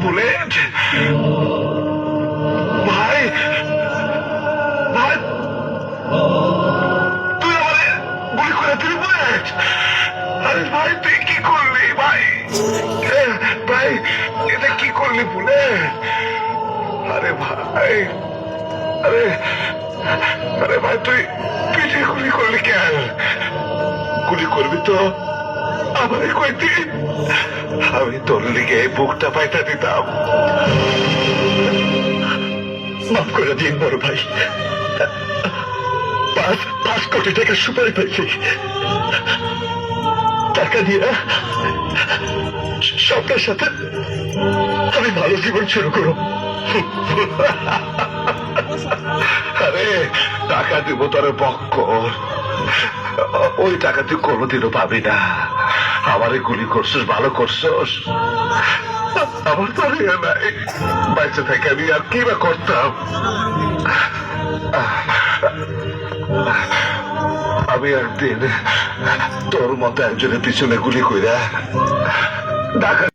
Bullet ভাই, ভাই তুই আমারে গুলি করে দিলি বুলেট। আরে ভাই তুই কি করলি ভাই? ভাই এটা কি করলি বুলেট? আরে ভাই, আরে আরে ভাই তুই পিঠে গুলি করলি কেন? গুলি করবি তো আমারে কইতি, আমি তোর লিগে বুকটা পাইটা দিতাম। মাফ করে দিন বড় ভাই, 5 কোটি টাকা সুপারি পাইছি, টাকা দিয়ে স্বপ্নের সাথে আমি ভালো জীবন শুরু করব। আরে টাকা দিব তোর পক্ষ, ওই টাকা তুই কোনোদিনও পাবি না। আমারে গুলি করছিস, ভালো করছিস, আমার তো নাই, বাইচে থেকে আমি আর কি বা করতাম। আমি একদিন তোর মতো একজনের পিছনে গুলি কইরা ঢাকা